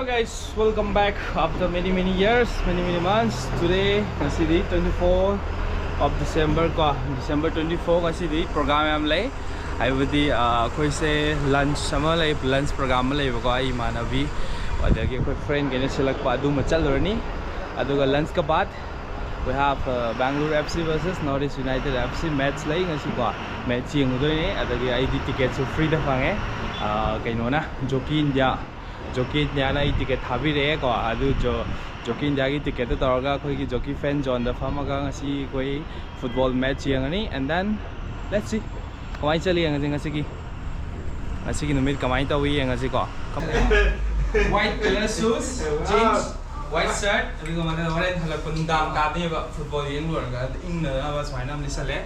Guys, welcome back after many years, many months. Today kasi di 24 of December ko, December 24 kasi di program am lay ai budi koi se lunch sama lay lunch program lay ko ai manavi adagi koi friend gene select pa adu machal rani aduga lunch ka baad we have Bangalore FC versus Northeast United FC match lay ngasi ko match yeng udoi ne adagi ai di ticket so free da fange kaino na Jockey India Jockey India na ticket habi re ko adu Jockey India ki ticket to torga koi ki Jockey fan John da famaga ngasi koi football match yang ani and then let's see kamai chali yang ngasi ki numit kamai tawi yang ngasi ko white color shoes jeans white shirt adu mana orange halak pandam ka de ba football yang lor ga ing na ba swaina am lisale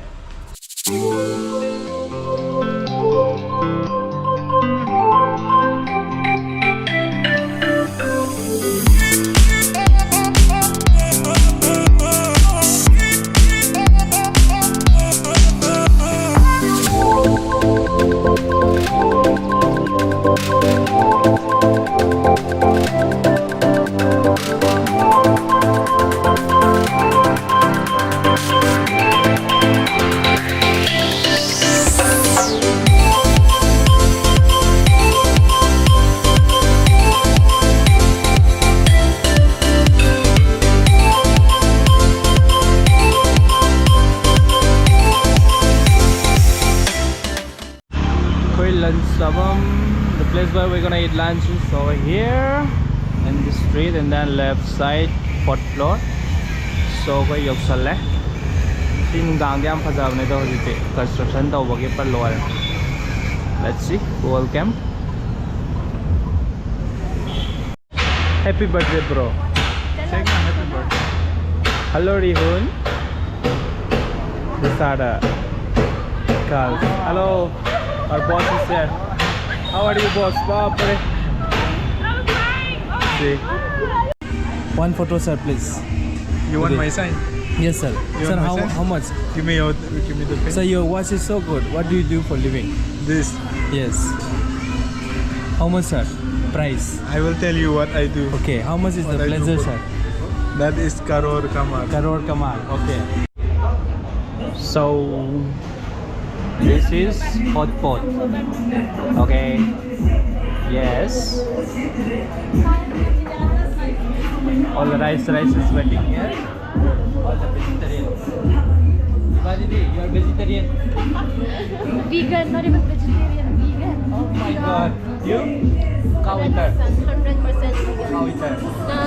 the place where we're gonna eat lunch is over here in the street and then left side 4th floor so we yoksale tin dang yam phajab ne do jite construction do bagi par lower let's see welcome happy birthday bro say happy birthday hello Rihun Desada Carl hello our boss is there. How are you, boss? Bapre. See. One photo, sir, please. You want my sign? Yes, sir. Sir, how much? Give me the pen. Sir, your watch is so good. What do you do for living? This. Yes. How much, sir? Price? I will tell you what I do. Okay. How much is the blazer, sir? That is Karor Kamal. Karor Kamal. Okay. So this is hot pot. Okay. Yes. All the rice is waiting here. All the vegetarian. Badidi, you are vegetarian. Vegan, not even vegetarian, vegan. Oh my god. You? Cow eater. 100% Cow eater.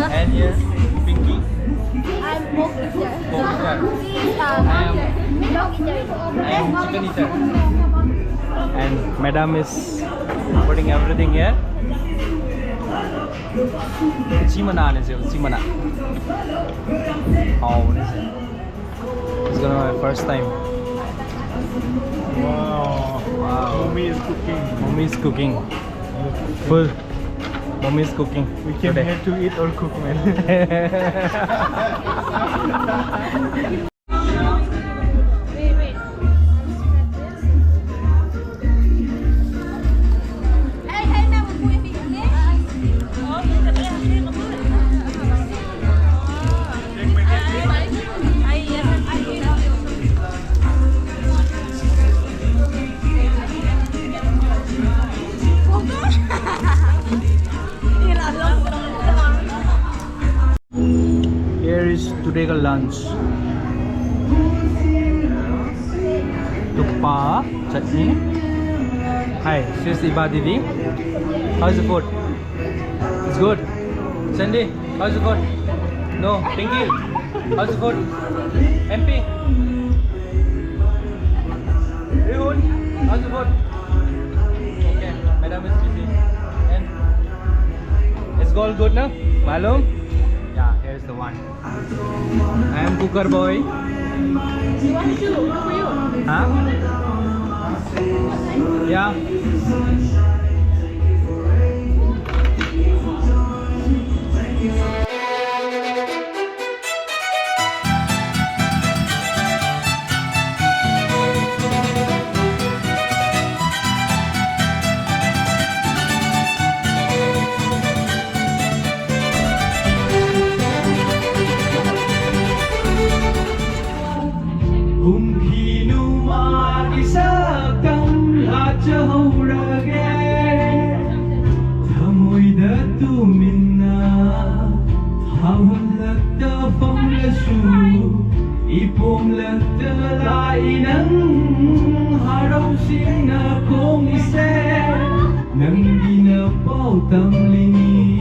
And here, Pinky. I'm pork eater. Pork eater. I am dog eater. I am chicken eater. And madam is putting everything here. Chimana is it? Chimana. Oh, what is it? It's gonna be my first time. Wow. Mommy is cooking. Mommy is cooking. Full. Mommy is cooking. We came here to eat or cook, man. Wait. Hey, now we're going to be Here is today ka lunch. Tuppa, chutney. Hi, this is Iba Didi. How's the food? It's good. Sandy, how's the food? No, Pinky. How's the food? MP. Rihun, how's the food? Okay, madam is busy. And all good na? Malum? Yeah, here's the one. I am cooker boy. You want to? Good for you. Huh? Yeah. Ipom lagtalay ng haraw sina kong ise nang ginapaw tamlini.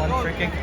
One free kick.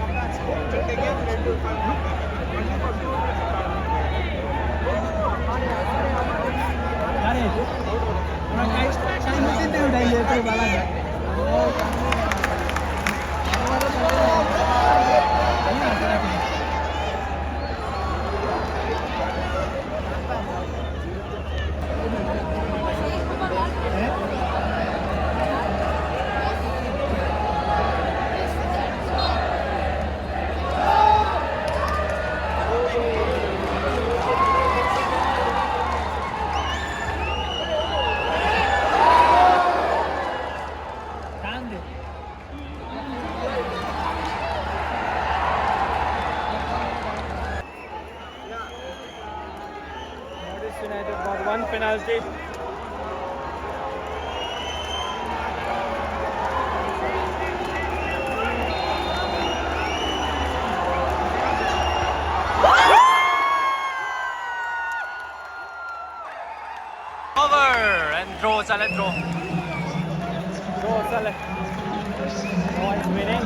United got one penalty. Over and draw, Saleh, draw. Go, Saleh. No one's winning.